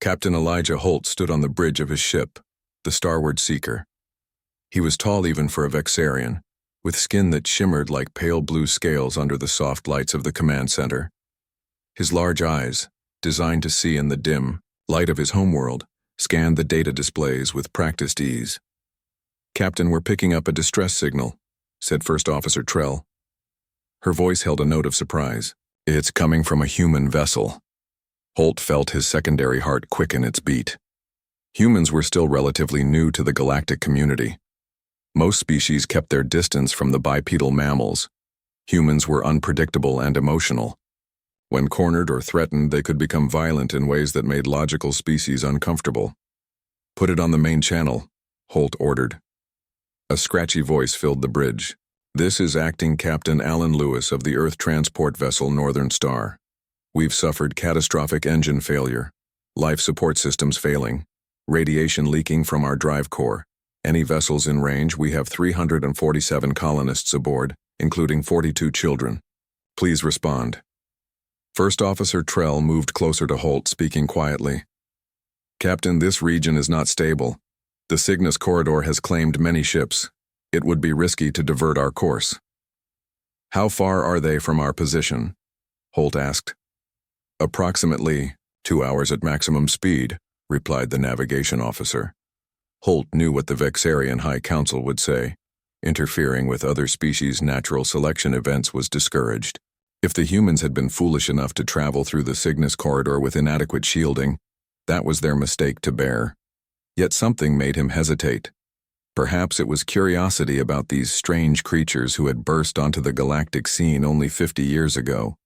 Captain Elijah Holt stood on the bridge of his ship, the Starward Seeker. He was tall even for a Vexarian, with skin that shimmered like pale blue scales under the soft lights of the command center. His large eyes, designed to see in the dim light of his homeworld, scanned the data displays with practiced ease. "Captain, we're picking up a distress signal," said First Officer Trell. Her voice held a note of surprise. "It's coming from a human vessel." Holt felt his secondary heart quicken its beat. Humans were still relatively new to the galactic community. Most species kept their distance from the bipedal mammals. Humans were unpredictable and emotional. When cornered or threatened, they could become violent in ways that made logical species uncomfortable. "Put it on the main channel," Holt ordered. A scratchy voice filled the bridge. "This is Acting Captain Alan Lewis of the Earth transport vessel Northern Star. We've suffered catastrophic engine failure, life support systems failing, radiation leaking from our drive core. Any vessels in range, we have 347 colonists aboard, including 42 children. Please respond." First Officer Trell moved closer to Holt, speaking quietly. "Captain, this region is not stable. The Cygnus corridor has claimed many ships. It would be risky to divert our course." "How far are they from our position?" Holt asked. "Approximately 2 hours at maximum speed," replied the navigation officer. Holt knew what the Vexarian High Council would say. Interfering with other species' natural selection events was discouraged. If the humans had been foolish enough to travel through the Cygnus corridor with inadequate shielding, that was their mistake to bear. Yet something made him hesitate. Perhaps it was curiosity about these strange creatures who had burst onto the galactic scene only 50 years ago.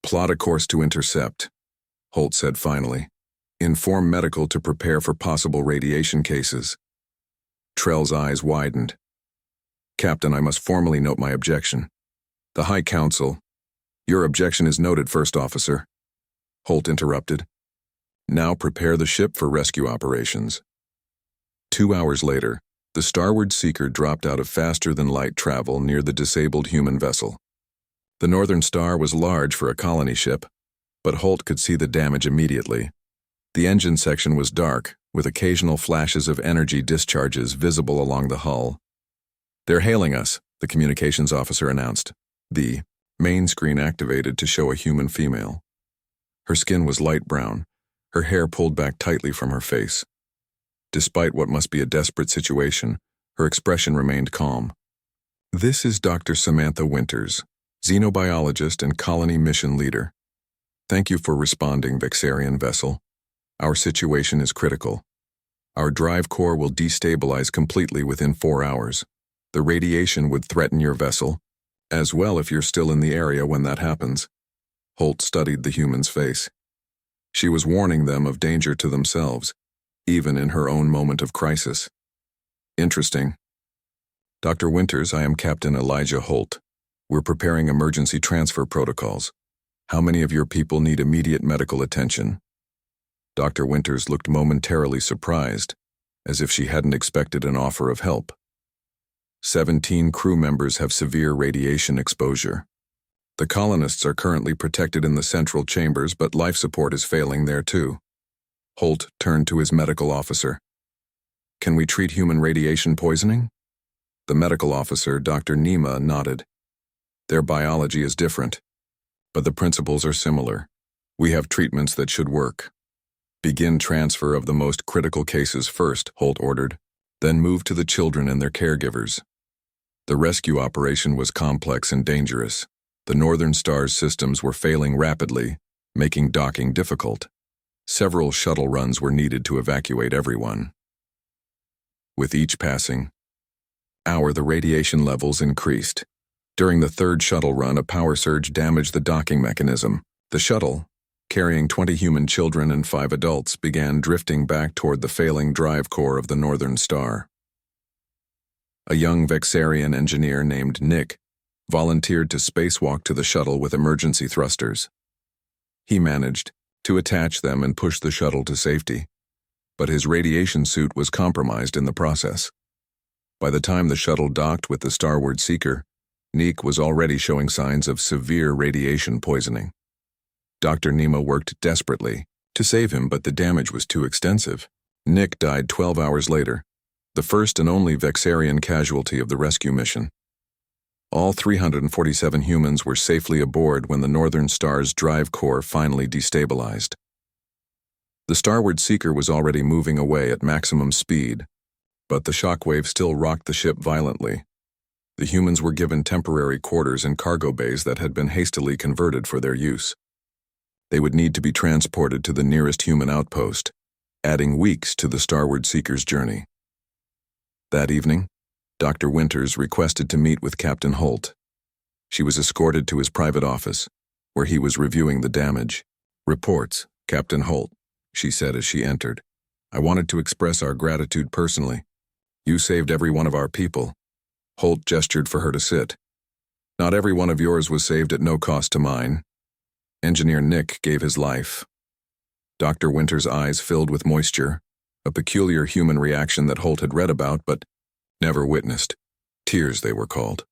"Plot a course to intercept," Holt said finally. "Inform medical to prepare for possible radiation cases." Trell's eyes widened. "Captain, I must formally note my objection." "The High Council—" "Your objection is noted, First Officer," Holt interrupted. "Now prepare the ship for rescue operations." 2 hours later, the Starward Seeker dropped out of faster-than-light travel near the disabled human vessel. The Northern Star was large for a colony ship, but Holt could see the damage immediately. The engine section was dark, with occasional flashes of energy discharges visible along the hull. "They're hailing us," the communications officer announced. The main screen activated to show a human female. Her skin was light brown, her hair pulled back tightly from her face. Despite what must be a desperate situation, her expression remained calm. "This is Dr. Samantha Winters, xenobiologist and colony mission leader. Thank you for responding, Vexarian vessel. Our situation is critical. Our drive core will destabilize completely within 4 hours. The radiation would threaten your vessel, as well if you're still in the area when that happens." Holt studied the human's face. She was warning them of danger to themselves, even in her own moment of crisis. "Interesting. Dr. Winters, I am Captain Elijah Holt. We're preparing emergency transfer protocols. How many of your people need immediate medical attention?" Dr. Winters looked momentarily surprised, as if she hadn't expected an offer of help. 17 crew members have severe radiation exposure. The colonists are currently protected in the central chambers, but life support is failing there too." Holt turned to his medical officer. "Can we treat human radiation poisoning?" The medical officer, Dr. Nima, nodded. "Their biology is different, but the principles are similar. We have treatments that should work." "Begin transfer of the most critical cases first," Holt ordered, "then move to the children and their caregivers." The rescue operation was complex and dangerous. The Northern Star's systems were failing rapidly, making docking difficult. Several shuttle runs were needed to evacuate everyone. With each passing hour, the radiation levels increased. During the third shuttle run, a power surge damaged the docking mechanism. The shuttle, carrying 20 human children and 5 adults, began drifting back toward the failing drive core of the Northern Star. A young Vexarian engineer named Nick volunteered to spacewalk to the shuttle with emergency thrusters. He managed to attach them and push the shuttle to safety, but his radiation suit was compromised in the process. By the time the shuttle docked with the Starward Seeker, Nick was already showing signs of severe radiation poisoning. Dr. Nima worked desperately to save him, but the damage was too extensive. Nick died 12 hours later, the first and only Vexarian casualty of the rescue mission. All 347 humans were safely aboard when the Northern Star's drive core finally destabilized. The Starward Seeker was already moving away at maximum speed, but the shockwave still rocked the ship violently. The humans were given temporary quarters in cargo bays that had been hastily converted for their use. They would need to be transported to the nearest human outpost, adding weeks to the Starward Seeker's journey. That evening, Dr. Winters requested to meet with Captain Holt. She was escorted to his private office, where he was reviewing the damage. "Reports, Captain Holt," she said as she entered. "I wanted to express our gratitude personally. You saved every one of our people." Holt gestured for her to sit. "Not every one of yours was saved at no cost to mine. Engineer Nick gave his life." Dr. Winters' eyes filled with moisture, a peculiar human reaction that Holt had read about but never witnessed. Tears, they were called.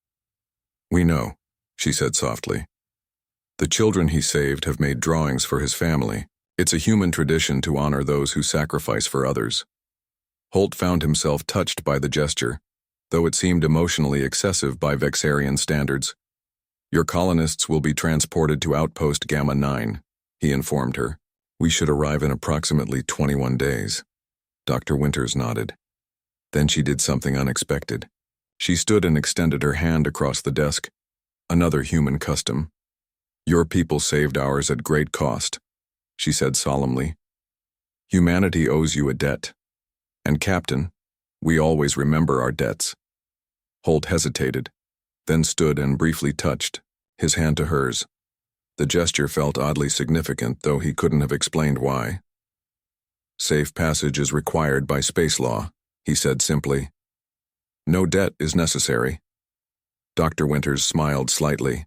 "We know," she said softly. "The children he saved have made drawings for his family. It's a human tradition to honor those who sacrifice for others." Holt found himself touched by the gesture, though it seemed emotionally excessive by Vexarian standards. "Your colonists will be transported to Outpost Gamma 9, he informed her. "We should arrive in approximately 21 days. Dr. Winters nodded. Then she did something unexpected. She stood and extended her hand across the desk. "Another human custom. Your people saved ours at great cost," she said solemnly. "Humanity owes you a debt. And Captain, we always remember our debts." Holt hesitated, then stood and briefly touched, his hand to hers. The gesture felt oddly significant, though he couldn't have explained why. "Safe passage is required by space law," he said simply. "No debt is necessary." Dr. Winters smiled slightly.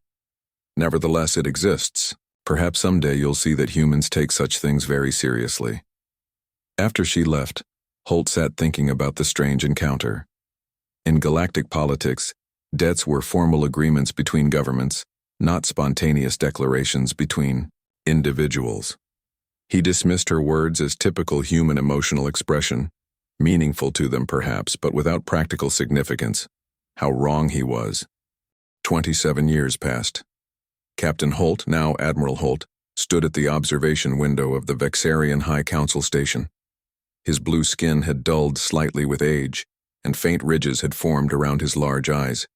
"Nevertheless, it exists. Perhaps someday you'll see that humans take such things very seriously." After she left, Holt sat thinking about the strange encounter. In galactic politics, debts were formal agreements between governments, not spontaneous declarations between individuals. He dismissed her words as typical human emotional expression, meaningful to them perhaps, but without practical significance. How wrong he was. 27 years passed. Captain Holt, now Admiral Holt, stood at the observation window of the Vexarian High Council station. His blue skin had dulled slightly with age, and faint ridges had formed around his large eyes.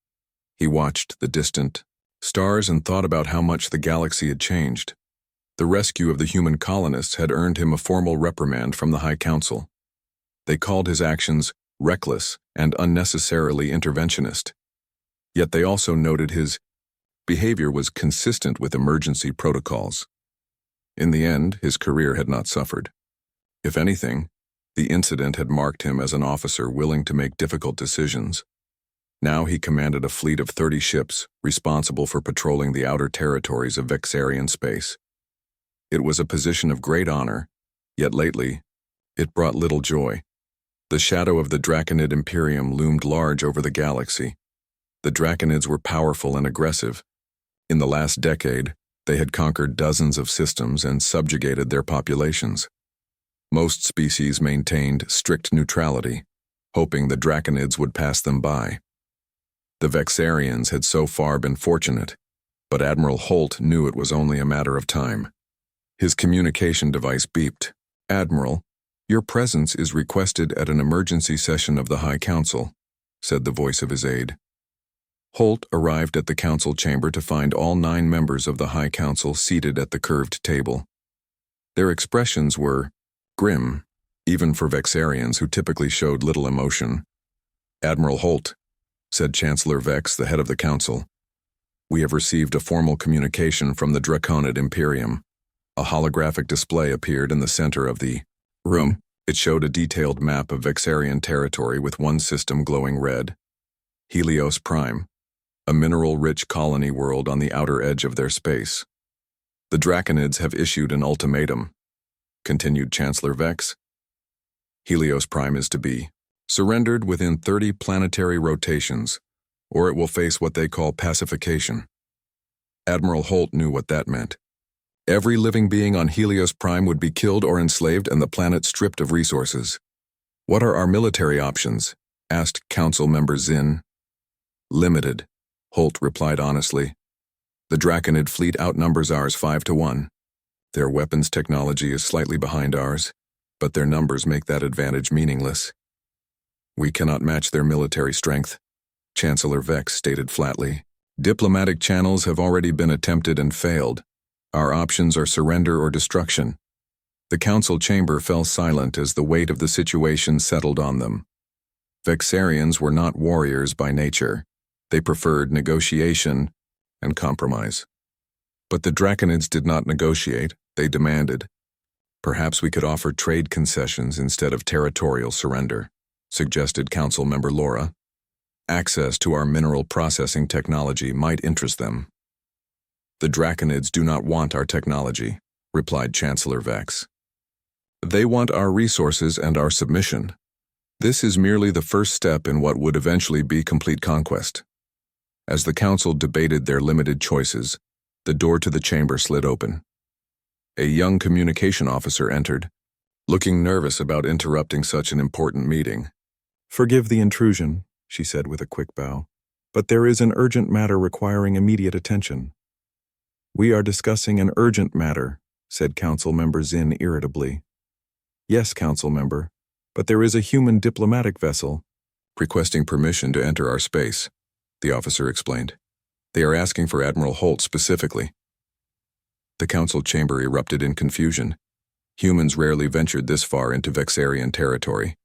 He watched the distant stars and thought about how much the galaxy had changed. The rescue of the human colonists had earned him a formal reprimand from the High Council. They called his actions reckless and unnecessarily interventionist. Yet they also noted his behavior was consistent with emergency protocols. In the end, his career had not suffered. If anything, the incident had marked him as an officer willing to make difficult decisions. Now he commanded a fleet of 30 ships responsible for patrolling the outer territories of Vexarian space. It was a position of great honor, yet lately, it brought little joy. The shadow of the Draconid Imperium loomed large over the galaxy. The Draconids were powerful and aggressive. In the last decade, they had conquered dozens of systems and subjugated their populations. Most species maintained strict neutrality, hoping the Draconids would pass them by. The Vexarians had so far been fortunate, but Admiral Holt knew it was only a matter of time. His communication device beeped. "Admiral, your presence is requested at an emergency session of the High Council," said the voice of his aide. Holt arrived at the council chamber to find all 9 members of the High Council seated at the curved table. Their expressions were grim, even for Vexarians who typically showed little emotion. "Admiral Holt," said Chancellor Vex, the head of the council, "we have received a formal communication from the Draconid Imperium." A holographic display appeared in the center of the room. It showed a detailed map of Vexarian territory with one system glowing red. Helios Prime, a mineral-rich colony world on the outer edge of their space. "The Draconids have issued an ultimatum," continued Chancellor Vex. "Helios Prime is to be surrendered within 30 planetary rotations, or it will face what they call pacification." Admiral Holt knew what that meant. Every living being on Helios Prime would be killed or enslaved and the planet stripped of resources. What are our military options? Asked Council Member Zinn. Limited, Holt replied honestly. The Draconid fleet outnumbers ours 5-1. Their weapons technology is slightly behind ours, but their numbers make that advantage meaningless. We cannot match their military strength, Chancellor Vex stated flatly. Diplomatic channels have already been attempted and failed. Our options are surrender or destruction. The council chamber fell silent as the weight of the situation settled on them. Vexarians were not warriors by nature. They preferred negotiation and compromise. But the Draconids did not negotiate, they demanded. Perhaps we could offer trade concessions instead of territorial surrender, suggested Council Member Laura. Access to our mineral processing technology might interest them. The Draconids do not want our technology, replied Chancellor Vex. They want our resources and our submission. This is merely the first step in what would eventually be complete conquest. As the council debated their limited choices, the door to the chamber slid open. A young communication officer entered, looking nervous about interrupting such an important meeting. Forgive the intrusion, she said with a quick bow, but there is an urgent matter requiring immediate attention. We are discussing an urgent matter, said Council Member Zinn irritably. Yes, Council Member, but there is a human diplomatic vessel requesting permission to enter our space, the officer explained. They are asking for Admiral Holt specifically. The council chamber erupted in confusion. Humans rarely ventured this far into Vexarian territory.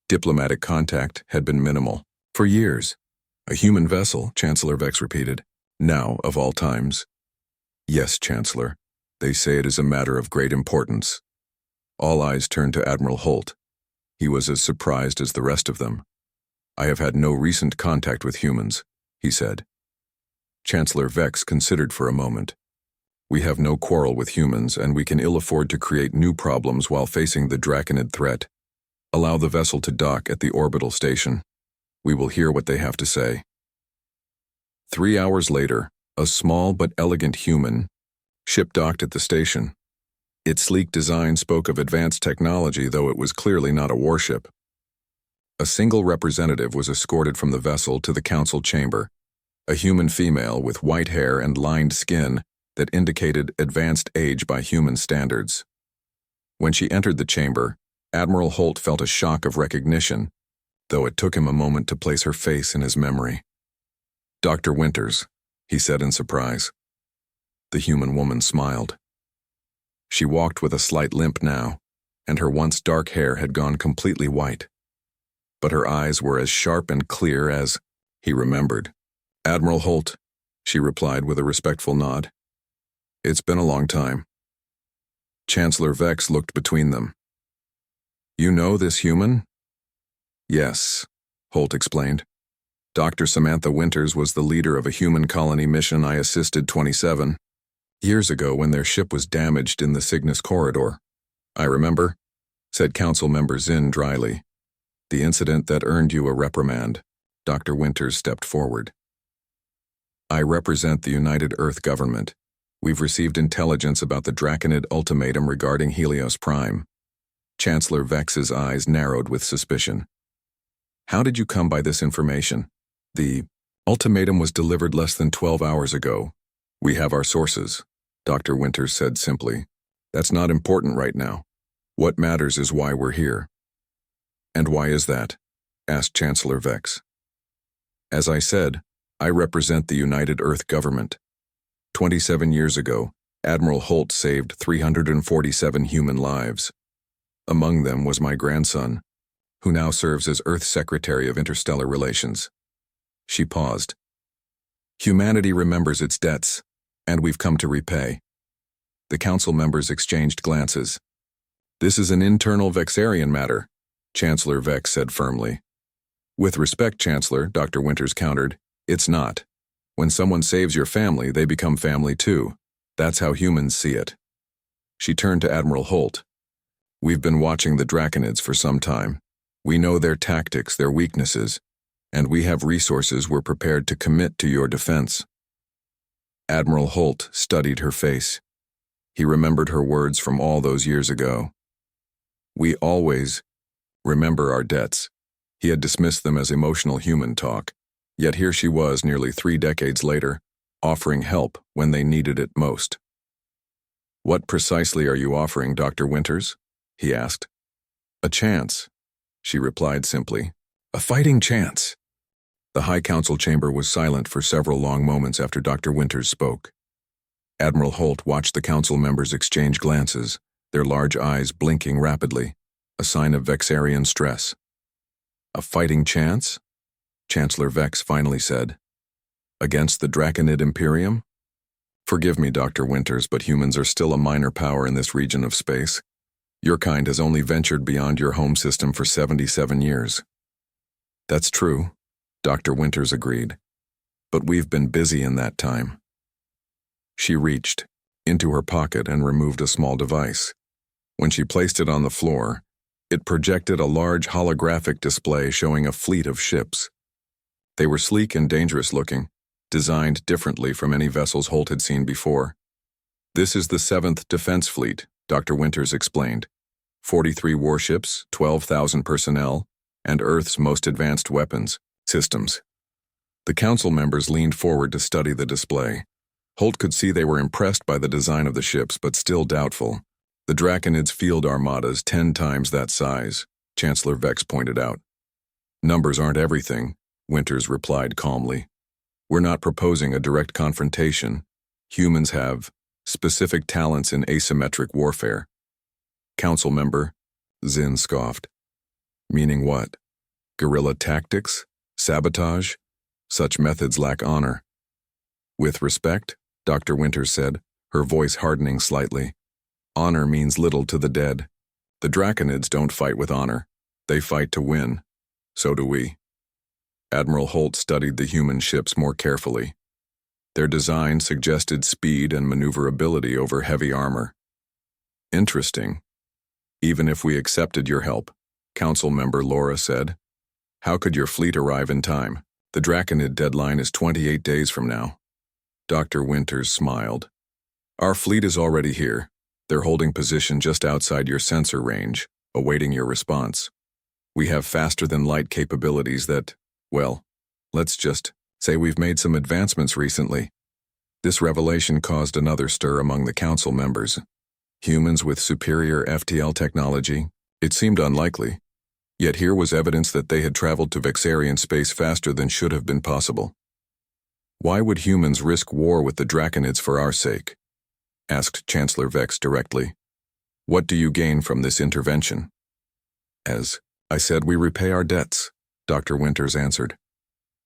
Diplomatic contact had been minimal. For years. A human vessel, Chancellor Vex repeated. Now, of all times. Yes, Chancellor. They say it is a matter of great importance. All eyes turned to Admiral Holt. He was as surprised as the rest of them. I have had no recent contact with humans, he said. Chancellor Vex considered for a moment. We have no quarrel with humans, and we can ill afford to create new problems while facing the Draconid threat. Allow the vessel to dock at the orbital station. We will hear what they have to say. 3 hours later, a small but elegant human ship docked at the station. Its sleek design spoke of advanced technology, though it was clearly not a warship. A single representative was escorted from the vessel to the council chamber, a human female with white hair and lined skin that indicated advanced age by human standards. When she entered the chamber, Admiral Holt felt a shock of recognition, though it took him a moment to place her face in his memory. Dr. Winters, he said in surprise. The human woman smiled. She walked with a slight limp now, and her once dark hair had gone completely white. But her eyes were as sharp and clear as he remembered. Admiral Holt, she replied with a respectful nod. It's been a long time. Chancellor Vex looked between them. You know this human? Yes, Holt explained. Dr. Samantha Winters was the leader of a human colony mission I assisted 27 years ago when their ship was damaged in the Cygnus corridor. I remember, said Council Member Zinn dryly. The incident that earned you a reprimand. Dr. Winters stepped forward. I represent the United Earth government. We've received intelligence about the Draconid ultimatum regarding Helios Prime. Chancellor Vex's eyes narrowed with suspicion. How did you come by this information? The ultimatum was delivered less than 12 hours ago. We have our sources, Dr. Winters said simply. That's not important right now. What matters is why we're here. And why is that? Asked Chancellor Vex. As I said, I represent the United Earth government. 27 years ago, Admiral Holt saved 347 human lives. Among them was my grandson, who now serves as Earth Secretary of Interstellar Relations. She paused. Humanity remembers its debts, and we've come to repay. The council members exchanged glances. This is an internal Vexarian matter, Chancellor Vex said firmly. With respect, Chancellor, Dr. Winters countered, it's not. When someone saves your family, they become family too. That's how humans see it. She turned to Admiral Holt. We've been watching the Draconids for some time. We know their tactics, their weaknesses, and we have resources we're prepared to commit to your defense. Admiral Holt studied her face. He remembered her words from all those years ago. We always remember our debts. He had dismissed them as emotional human talk, yet here she was nearly 3 decades later, offering help when they needed it most. What precisely are you offering, Dr. Winters? He asked. A chance, she replied simply. A fighting chance. The High Council chamber was silent for several long moments after Dr. Winters spoke. Admiral Holt watched the council members exchange glances, their large eyes blinking rapidly, a sign of Vexarian stress. A fighting chance? Chancellor Vex finally said. Against the Draconid Imperium? Forgive me, Dr. Winters, but humans are still a minor power in this region of space. Your kind has only ventured beyond your home system for 77 years. That's true, Dr. Winters agreed. But we've been busy in that time. She reached into her pocket and removed a small device. When she placed it on the floor, it projected a large holographic display showing a fleet of ships. They were sleek and dangerous looking, designed differently from any vessels Holt had seen before. This is the 7th Defense Fleet, Dr. Winters explained. 43 warships, 12,000 personnel, and Earth's most advanced weapons systems. The council members leaned forward to study the display. Holt could see they were impressed by the design of the ships, but still doubtful. The Draconid's field armadas 10 times that size, Chancellor Vex pointed out. Numbers aren't everything, Winters replied calmly. We're not proposing a direct confrontation. Humans have specific talents in asymmetric warfare. Council member, Zinn scoffed. Meaning what? Guerrilla tactics? Sabotage? Such methods lack honor. With respect, Dr. Winters said, her voice hardening slightly. Honor means little to the dead. The Draconids don't fight with honor. They fight to win. So do we. Admiral Holt studied the human ships more carefully. Their design suggested speed and maneuverability over heavy armor. Interesting. Even if we accepted your help, Council member Laura said, how could your fleet arrive in time? The Draconid deadline is 28 days from now. Dr. Winters smiled. Our fleet is already here. They're holding position just outside your sensor range, awaiting your response. We have faster-than-light capabilities that, well, let's just say we've made some advancements recently. This revelation caused another stir among the council members. Humans with superior FTL technology? It seemed unlikely. Yet here was evidence that they had traveled to Vexarian space faster than should have been possible. Why would humans risk war with the Draconids for our sake? Asked Chancellor Vex directly. What do you gain from this intervention? As I said, we repay our debts, Dr. Winters answered.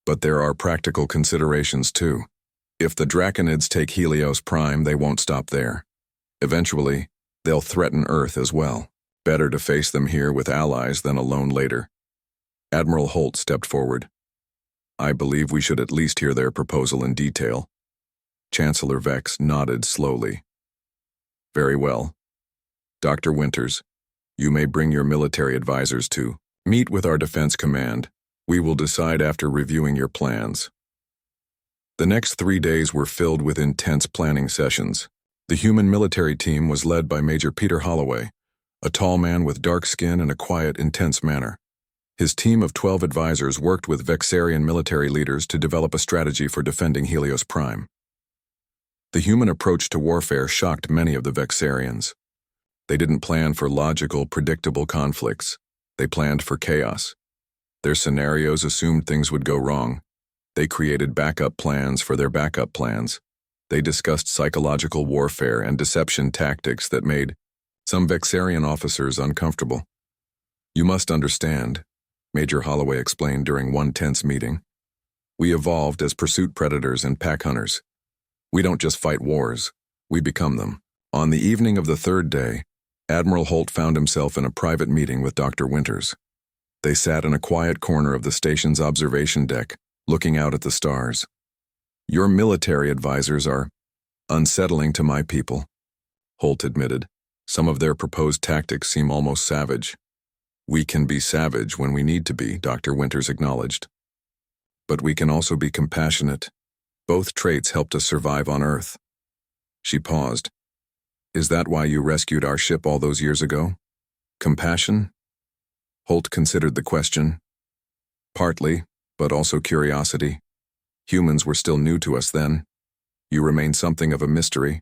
But there are practical considerations too. If the Draconids take Helios Prime, they won't stop there. Eventually, they'll threaten Earth as well. Better to face them here with allies than alone later. Admiral Holt stepped forward. I believe we should at least hear their proposal in detail. Chancellor Vex nodded slowly. Very well. Dr. Winters, you may bring your military advisors to meet with our defense command. We will decide after reviewing your plans. The next 3 days were filled with intense planning sessions. The human military team was led by Major Peter Holloway, a tall man with dark skin and a quiet, intense manner. His team of 12 advisors worked with Vexarian military leaders to develop a strategy for defending Helios Prime. The human approach to warfare shocked many of the Vexarians. They didn't plan for logical, predictable conflicts. They planned for chaos. Their scenarios assumed things would go wrong. They created backup plans for their backup plans. They discussed psychological warfare and deception tactics that made some Vexarian officers uncomfortable. You must understand, Major Holloway explained during one tense meeting. We evolved as pursuit predators and pack hunters. We don't just fight wars, we become them. On the evening of the 3rd day, Admiral Holt found himself in a private meeting with Dr. Winters. They sat in a quiet corner of the station's observation deck, looking out at the stars. Your military advisors are unsettling to my people, Holt admitted. Some of their proposed tactics seem almost savage. We can be savage when we need to be, Dr. Winters acknowledged. But we can also be compassionate. Both traits helped us survive on Earth. She paused. Is that why you rescued our ship all those years ago? Compassion? Holt considered the question. Partly, but also curiosity. Humans were still new to us then. You remain something of a mystery.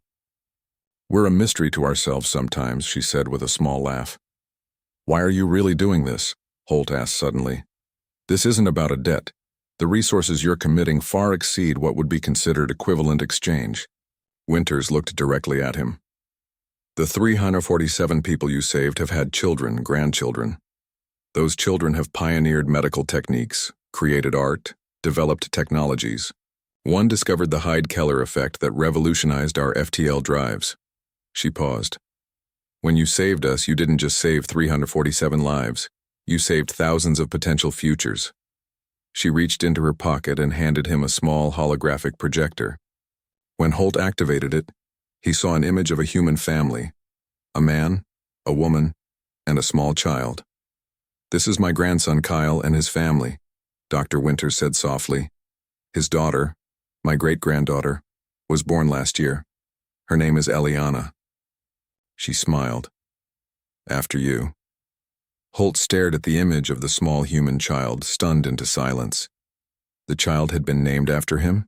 We're a mystery to ourselves sometimes, she said with a small laugh. Why are you really doing this? Holt asked suddenly. This isn't about a debt. The resources you're committing far exceed what would be considered equivalent exchange. Winters looked directly at him. The 347 people you saved have had children, grandchildren. Those children have pioneered medical techniques, created art, developed technologies. One discovered the Hyde-Keller effect that revolutionized our FTL drives. She paused. When you saved us, you didn't just save 347 lives. You saved thousands of potential futures. She reached into her pocket and handed him a small holographic projector. When Holt activated it, he saw an image of a human family, a man, a woman, and a small child. This is my grandson Kyle and his family, Dr. Winters said softly. His daughter, my great-granddaughter, was born last year. Her name is Eliana. She smiled. After you. Holt stared at the image of the small human child, stunned into silence. The child had been named after him?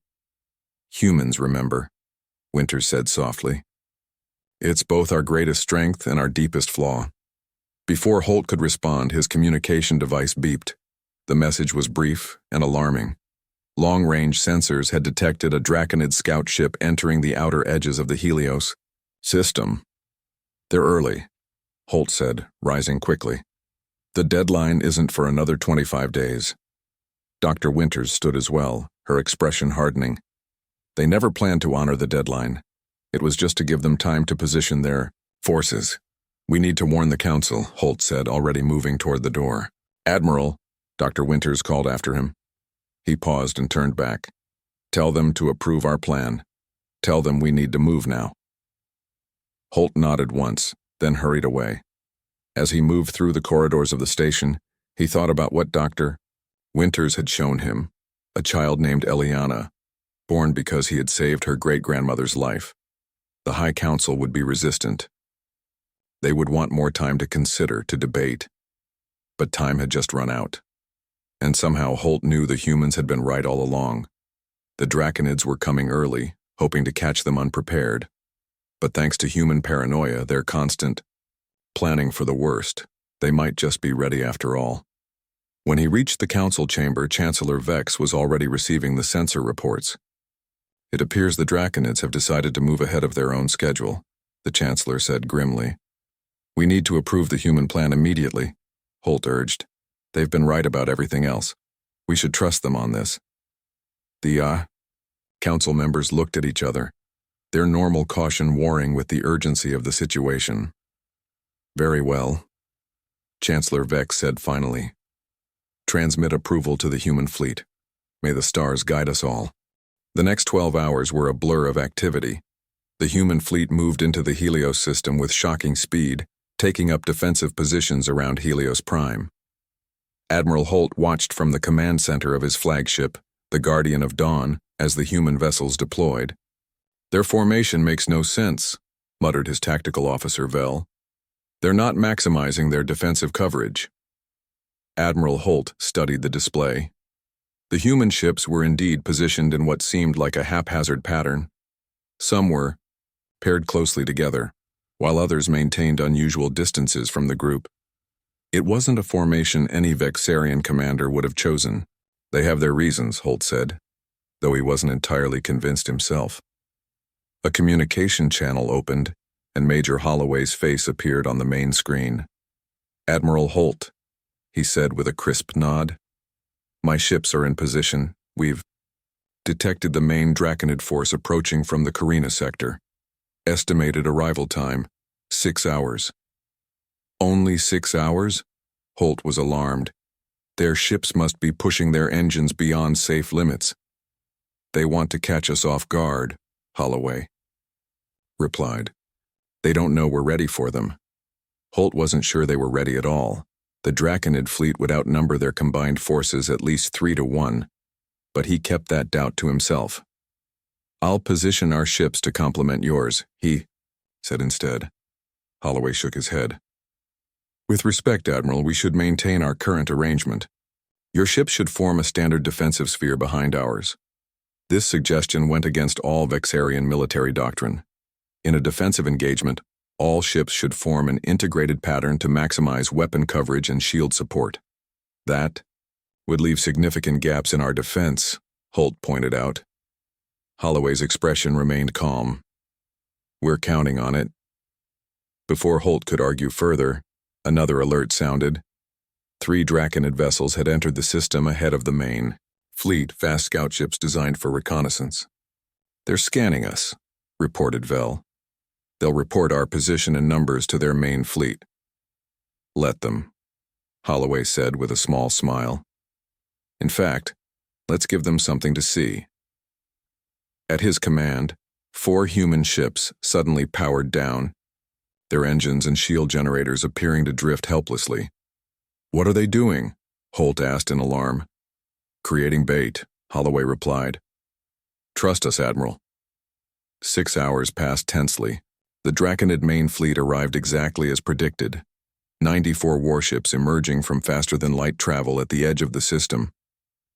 Humans remember, Winters said softly. It's both our greatest strength and our deepest flaw. Before Holt could respond, his communication device beeped. The message was brief and alarming. Long-range sensors had detected a Draconid scout ship entering the outer edges of the Helios system. They're early, Holt said, rising quickly. The deadline isn't for another 25 days. Dr. Winters stood as well, her expression hardening. They never planned to honor the deadline. It was just to give them time to position their forces. We need to warn the council, Holt said, already moving toward the door. Admiral, Dr. Winters called after him. He paused and turned back. Tell them to approve our plan. Tell them we need to move now. Holt nodded once, then hurried away. As he moved through the corridors of the station, he thought about what Dr. Winters had shown him, a child named Eliana, born because he had saved her great-grandmother's life. The High Council would be resistant. They would want more time to consider, to debate. But time had just run out. And somehow Holt knew the humans had been right all along. The Draconids were coming early, hoping to catch them unprepared. But thanks to human paranoia, their constant planning for the worst, they might just be ready after all. When he reached the council chamber, Chancellor Vex was already receiving the sensor reports. It appears the Draconids have decided to move ahead of their own schedule, the Chancellor said grimly. We need to approve the human plan immediately, Holt urged. They've been right about everything else. We should trust them on this. The council members looked at each other, their normal caution warring with the urgency of the situation. Very well, Chancellor Vex said finally. Transmit approval to the human fleet. May the stars guide us all. The next 12 hours were a blur of activity. The human fleet moved into the Helios system with shocking speed, taking up defensive positions around Helios Prime. Admiral Holt watched from the command center of his flagship, the Guardian of Dawn, as the human vessels deployed. Their formation makes no sense, muttered his tactical officer Vel. They're not maximizing their defensive coverage. Admiral Holt studied the display. The human ships were indeed positioned in what seemed like a haphazard pattern. Some were paired closely together, while others maintained unusual distances from the group. It wasn't a formation any Vexarian commander would have chosen. They have their reasons, Holt said, though he wasn't entirely convinced himself. A communication channel opened, and Major Holloway's face appeared on the main screen. Admiral Holt, he said with a crisp nod. My ships are in position. We've detected the main Draconid force approaching from the Carina sector. Estimated arrival time, 6 hours. Only 6 hours? Holt was alarmed. Their ships must be pushing their engines beyond safe limits. They want to catch us off guard, Holloway replied. They don't know we're ready for them. Holt wasn't sure they were ready at all. The Draconid fleet would outnumber their combined forces at least 3-1, but he kept that doubt to himself. I'll position our ships to complement yours, he said instead. Holloway shook his head. With respect, Admiral, we should maintain our current arrangement. Your ship should form a standard defensive sphere behind ours. This suggestion went against all Vexarian military doctrine. In a defensive engagement, all ships should form an integrated pattern to maximize weapon coverage and shield support. That would leave significant gaps in our defense, Holt pointed out. Holloway's expression remained calm. We're counting on it. Before Holt could argue further, another alert sounded. 3 Draconid vessels had entered the system ahead of the main fleet, fast scout ships designed for reconnaissance. They're scanning us, reported Vel. They'll report our position and numbers to their main fleet. Let them, Holloway said with a small smile. In fact, let's give them something to see. At his command, 4 human ships suddenly powered down, their engines and shield generators appearing to drift helplessly. What are they doing? Holt asked in alarm. Creating bait, Holloway replied. Trust us, Admiral. 6 hours passed tensely. The Draconid main fleet arrived exactly as predicted. 94 warships emerging from faster-than-light travel at the edge of the system.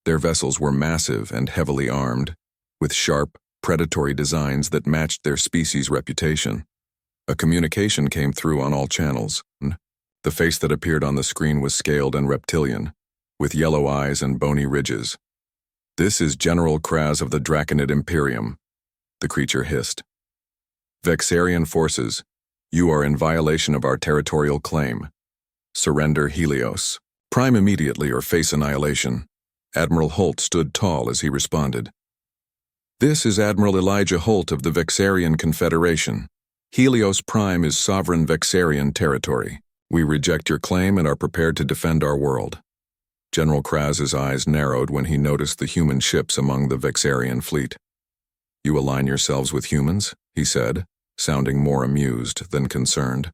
Their vessels were massive and heavily armed, with sharp, predatory designs that matched their species' reputation. A communication came through on all channels. The face that appeared on the screen was scaled and reptilian, with yellow eyes and bony ridges. This is General Kraz of the Draconid Imperium, the creature hissed. Vexarian forces, you are in violation of our territorial claim. Surrender Helios. Prime immediately or face annihilation. Admiral Holt stood tall as he responded. This is Admiral Elijah Holt of the Vexarian Confederation. Helios Prime is sovereign Vexarian territory. We reject your claim and are prepared to defend our world. General Kraz's eyes narrowed when he noticed the human ships among the Vexarian fleet. You align yourselves with humans, he said, sounding more amused than concerned.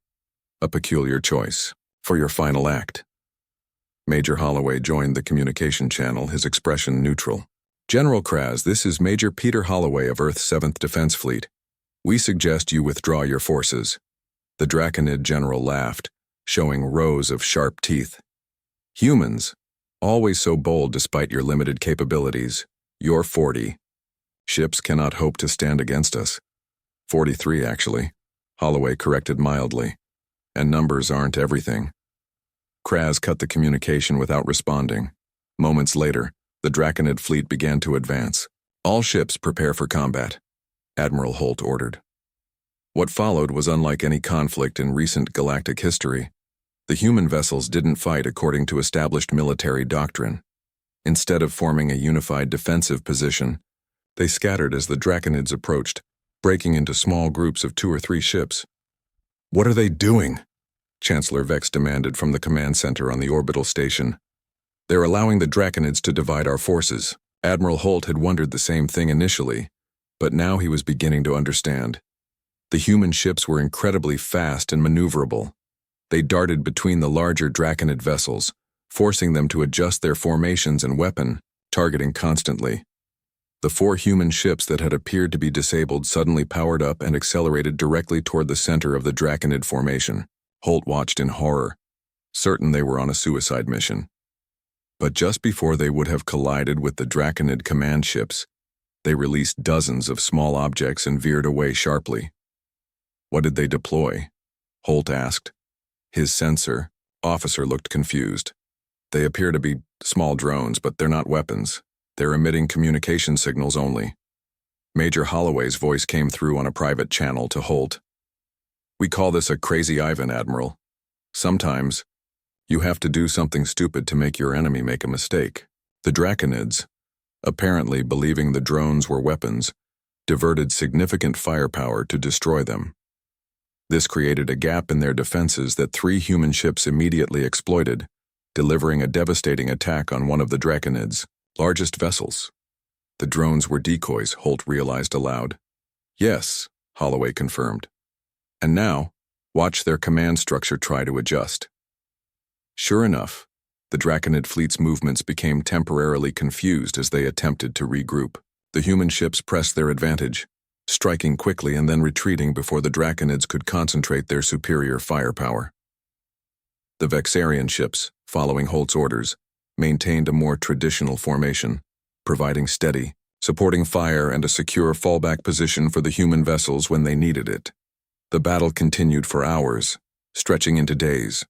A peculiar choice for your final act. Major Holloway joined the communication channel, his expression neutral. General Kraz, this is Major Peter Holloway of Earth's 7th Defense Fleet. We suggest you withdraw your forces. The Draconid general laughed, showing rows of sharp teeth. Humans, always so bold despite your limited capabilities. You're 40. Ships cannot hope to stand against us. 43, actually, Holloway corrected mildly. And numbers aren't everything. Kraz cut the communication without responding. Moments later, the Draconid fleet began to advance. All ships prepare for combat, Admiral Holt ordered. What followed was unlike any conflict in recent galactic history. The human vessels didn't fight according to established military doctrine. Instead of forming a unified defensive position, they scattered as the Draconids approached, breaking into small groups of 2 or 3 ships. What are they doing? Chancellor Vex demanded from the command center on the orbital station. They're allowing the Draconids to divide our forces. Admiral Holt had wondered the same thing initially, but now he was beginning to understand. The human ships were incredibly fast and maneuverable. They darted between the larger Draconid vessels, forcing them to adjust their formations and weapon, targeting constantly. The 4 human ships that had appeared to be disabled suddenly powered up and accelerated directly toward the center of the Draconid formation. Holt watched in horror, certain they were on a suicide mission. But just before they would have collided with the Draconid command ships, they released dozens of small objects and veered away sharply. What did they deploy? Holt asked. His sensor officer looked confused. They appear to be small drones, but they're not weapons. They're emitting communication signals only. Major Holloway's voice came through on a private channel to Holt. We call this a crazy Ivan, Admiral. Sometimes, you have to do something stupid to make your enemy make a mistake. The Draconids, apparently believing the drones were weapons, diverted significant firepower to destroy them. This created a gap in their defenses that 3 human ships immediately exploited, delivering a devastating attack on one of the Draconids' largest vessels. The drones were decoys, Holt realized aloud. Yes, Holloway confirmed. And now, watch their command structure try to adjust. Sure enough, the Draconid fleet's movements became temporarily confused as they attempted to regroup. The human ships pressed their advantage, striking quickly and then retreating before the Draconids could concentrate their superior firepower. The Vexarian ships, following Holt's orders, maintained a more traditional formation, providing steady, supporting fire and a secure fallback position for the human vessels when they needed it. The battle continued for hours, stretching into days.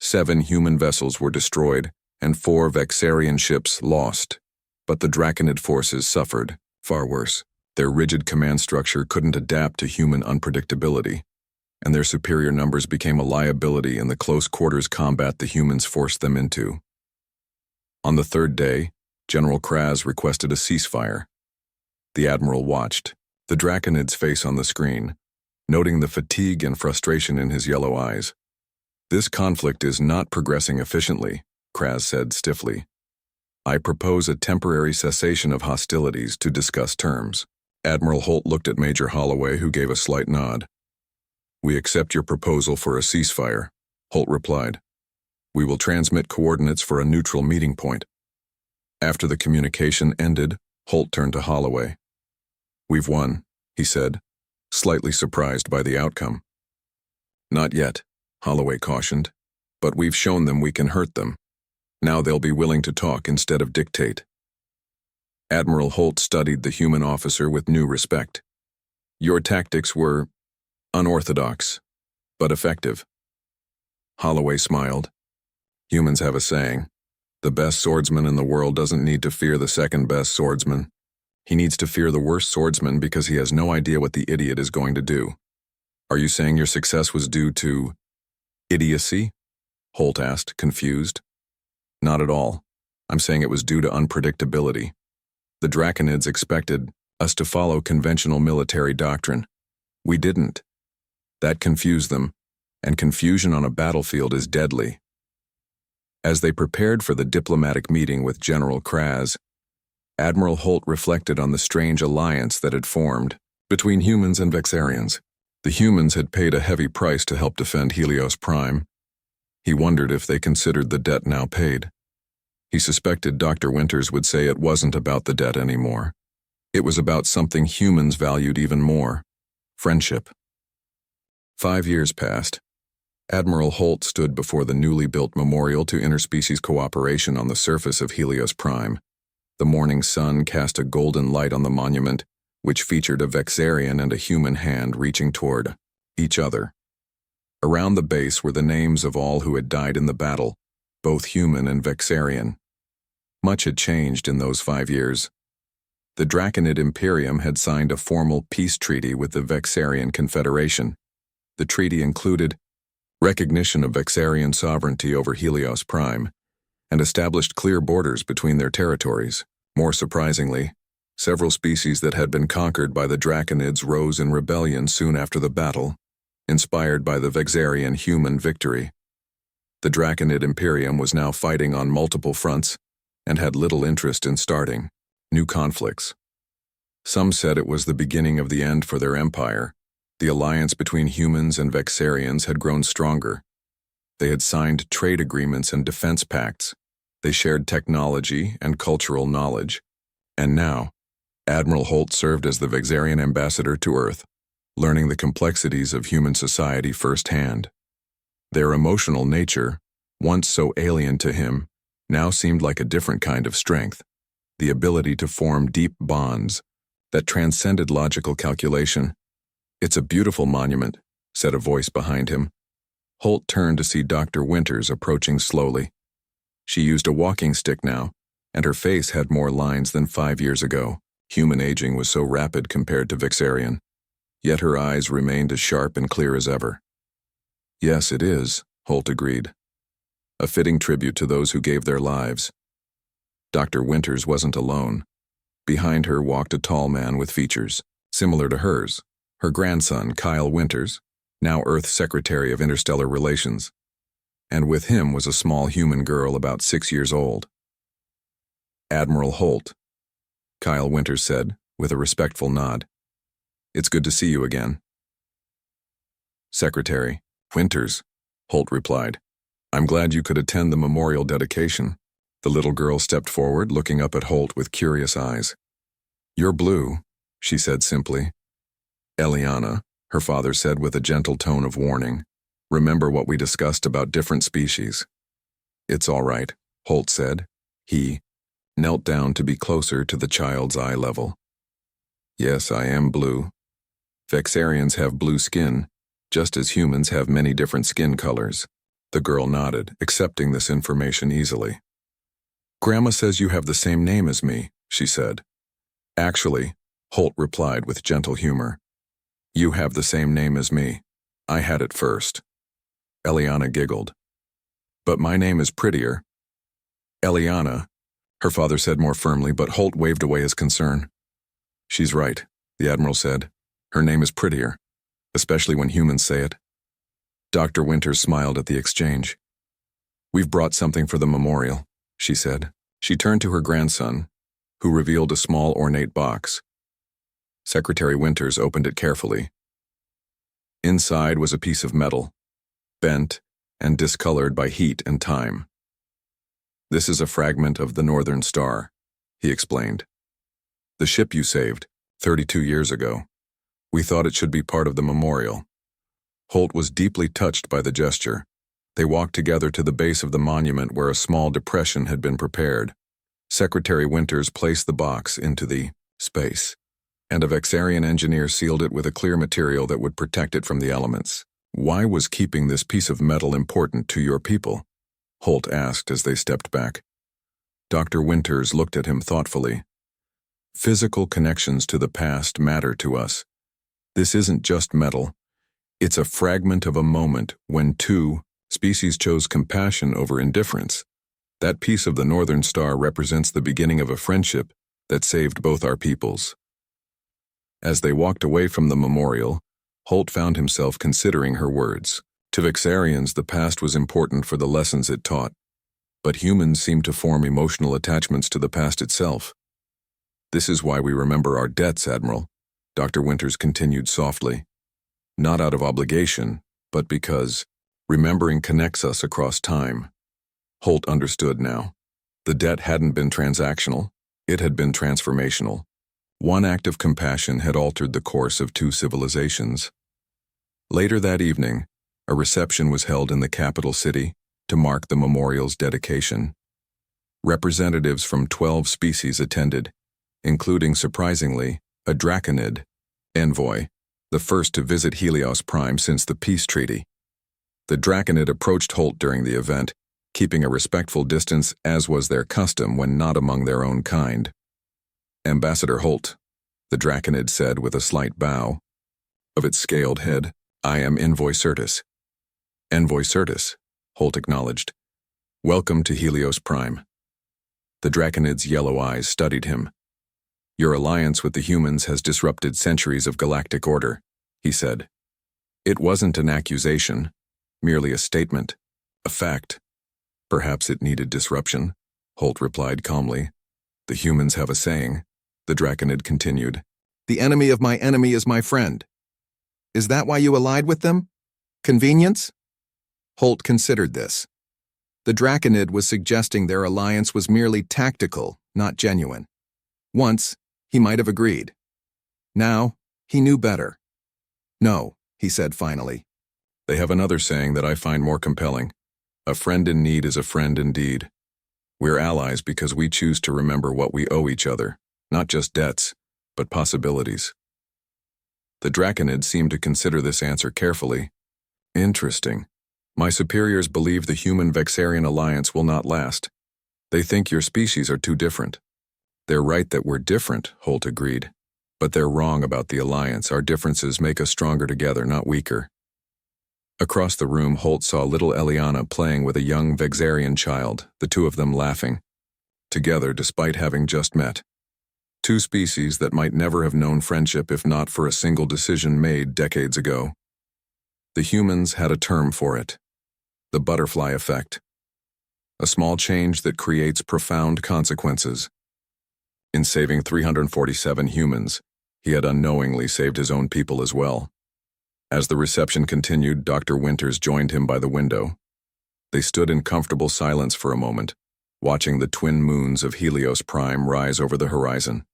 7 human vessels were destroyed and 4 Vexarian ships lost. But the Draconid forces suffered, far worse. Their rigid command structure couldn't adapt to human unpredictability, and their superior numbers became a liability in the close-quarters combat the humans forced them into. On the 3rd day, General Kraz requested a ceasefire. The Admiral watched, the Draconid's face on the screen, noting the fatigue and frustration in his yellow eyes. "This conflict is not progressing efficiently," Kraz said stiffly. "I propose a temporary cessation of hostilities to discuss terms." Admiral Holt looked at Major Holloway, who gave a slight nod. "We accept your proposal for a ceasefire," Holt replied. "We will transmit coordinates for a neutral meeting point." After the communication ended, Holt turned to Holloway. "We've won," he said, slightly surprised by the outcome. "Not yet," Holloway cautioned, "but we've shown them we can hurt them. Now they'll be willing to talk instead of dictate." Admiral Holt studied the human officer with new respect. "Your tactics were unorthodox, but effective." Holloway smiled. "Humans have a saying. The best swordsman in the world doesn't need to fear the second best swordsman. He needs to fear the worst swordsman because he has no idea what the idiot is going to do." "Are you saying your success was due to idiocy?" Holt asked, confused. "Not at all. I'm saying it was due to unpredictability. The Draconids expected us to follow conventional military doctrine. We didn't. That confused them, and confusion on a battlefield is deadly." As they prepared for the diplomatic meeting with General Kraz, Admiral Holt reflected on the strange alliance that had formed between humans and Vexarians. The humans had paid a heavy price to help defend Helios Prime. He wondered if they considered the debt now paid. He suspected Dr. Winters would say it wasn't about the debt anymore. It was about something humans valued even more: friendship. 5 years passed. Admiral Holt stood before the newly built memorial to interspecies cooperation on the surface of Helios Prime. The morning sun cast a golden light on the monument, which featured a Vexarian and a human hand reaching toward each other. Around the base were the names of all who had died in the battle, both human and Vexarian. Much had changed in those 5 years. The Draconid Imperium had signed a formal peace treaty with the Vexarian Confederation. The treaty included recognition of Vexarian sovereignty over Helios Prime and established clear borders between their territories. More surprisingly, several species that had been conquered by the Draconids rose in rebellion soon after the battle, inspired by the Vexarian human victory. The Draconid Imperium was now fighting on multiple fronts and had little interest in starting new conflicts. Some said it was the beginning of the end for their empire. The alliance between humans and Vexarians had grown stronger. They had signed trade agreements and defense pacts. They shared technology and cultural knowledge. And now, Admiral Holt served as the Vexarian ambassador to Earth, learning the complexities of human society firsthand. Their emotional nature, once so alien to him, now seemed like a different kind of strength, the ability to form deep bonds that transcended logical calculation. "It's a beautiful monument," said a voice behind him. Holt turned to see Dr. Winters approaching slowly. She used a walking stick now, and her face had more lines than 5 years ago. Human aging was so rapid compared to Vexarian. Yet her eyes remained as sharp and clear as ever. "Yes, it is," Holt agreed. "A fitting tribute to those who gave their lives." Dr. Winters wasn't alone. Behind her walked a tall man with features similar to hers, her grandson, Kyle Winters, now Earth Secretary of Interstellar Relations. And with him was a small human girl about 6 years old. "Admiral Holt," Kyle Winters said, with a respectful nod. "It's good to see you again." "Secretary Winters," Holt replied. "I'm glad you could attend the memorial dedication." The little girl stepped forward, looking up at Holt with curious eyes. "You're blue," she said simply. Eliana, her father said with a gentle tone of warning. Remember what we discussed about different species. It's all right, Holt said. He knelt down to be closer to the child's eye level. Yes, I am blue. Vexarians have blue skin, just as humans have many different skin colors. The girl nodded, accepting this information easily. Grandma says you have the same name as me, she said. Actually, Holt replied with gentle humor. You have the same name as me. I had it first. Eliana giggled. But my name is prettier. Eliana, her father said more firmly, but Holt waved away his concern. She's right, the Admiral said. Her name is prettier, especially when humans say it. Dr. Winters smiled at the exchange. We've brought something for the memorial, she said. She turned to her grandson, who revealed a small ornate box. Secretary Winters opened it carefully. Inside was a piece of metal, bent and discolored by heat and time. This is a fragment of the Northern Star, he explained. The ship you saved, 32 years ago. We thought it should be part of the memorial. Holt was deeply touched by the gesture. They walked together to the base of the monument where a small depression had been prepared. Secretary Winters placed the box into the space, and a Vexarian engineer sealed it with a clear material that would protect it from the elements. Why was keeping this piece of metal important to your people? Holt asked as they stepped back. Dr. Winters looked at him thoughtfully. Physical connections to the past matter to us. This isn't just metal. It's a fragment of a moment when two species chose compassion over indifference. That piece of the Northern Star represents the beginning of a friendship that saved both our peoples. As they walked away from the memorial, Holt found himself considering her words. To Vexarians, the past was important for the lessons it taught, but humans seem to form emotional attachments to the past itself. This is why we remember our debts, Admiral, Dr. Winters continued softly. Not out of obligation, but because remembering connects us across time. Holt understood now. The debt hadn't been transactional, it had been transformational. One act of compassion had altered the course of two civilizations. Later that evening, a reception was held in the capital city to mark the memorial's dedication. Representatives from 12 species attended, including, surprisingly, a Draconid envoy, the first to visit Helios Prime since the peace treaty. The Draconid approached Holt during the event, keeping a respectful distance as was their custom when not among their own kind. Ambassador Holt, the Draconid said with a slight bow. Of its scaled head, I am Envoy Certus. Envoy Certus, Holt acknowledged. Welcome to Helios Prime. The Draconid's yellow eyes studied him. Your alliance with the humans has disrupted centuries of galactic order, he said. It wasn't an accusation, merely a statement, a fact. Perhaps it needed disruption, Holt replied calmly. The humans have a saying, the Draconid continued. The enemy of my enemy is my friend. Is that why you allied with them? Convenience? Holt considered this. The Draconid was suggesting their alliance was merely tactical, not genuine. Once, he might have agreed. Now, he knew better. No, he said finally. They have another saying that I find more compelling. A friend in need is a friend indeed. We're allies because we choose to remember what we owe each other, not just debts, but possibilities. The Draconid seemed to consider this answer carefully. Interesting. My superiors believe the human-Vexarian alliance will not last. They think your species are too different. They're right that we're different, Holt agreed. But they're wrong about the alliance. Our differences make us stronger together, not weaker. Across the room, Holt saw little Eliana playing with a young Vexarian child, the two of them laughing. Together despite having just met. Two species that might never have known friendship if not for a single decision made decades ago. The humans had a term for it. The butterfly effect. A small change that creates profound consequences. In saving 347 humans, he had unknowingly saved his own people as well. As the reception continued, Dr. Winters joined him by the window. They stood in comfortable silence for a moment, watching the twin moons of Helios Prime rise over the horizon.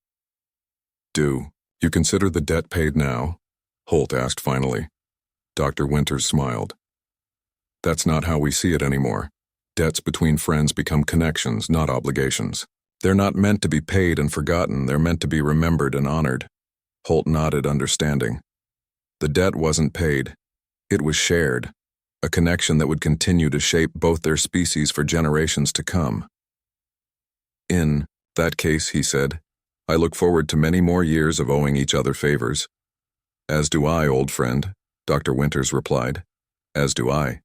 Do you consider the debt paid now? Holt asked finally. Dr. Winters smiled. That's not how we see it anymore. Debts between friends become connections, not obligations. They're not meant to be paid and forgotten, they're meant to be remembered and honored. Holt nodded, understanding. The debt wasn't paid. It was shared, a connection that would continue to shape both their species for generations to come. In that case, he said, I look forward to many more years of owing each other favors. As do I, old friend, Dr. Winters replied. As do I.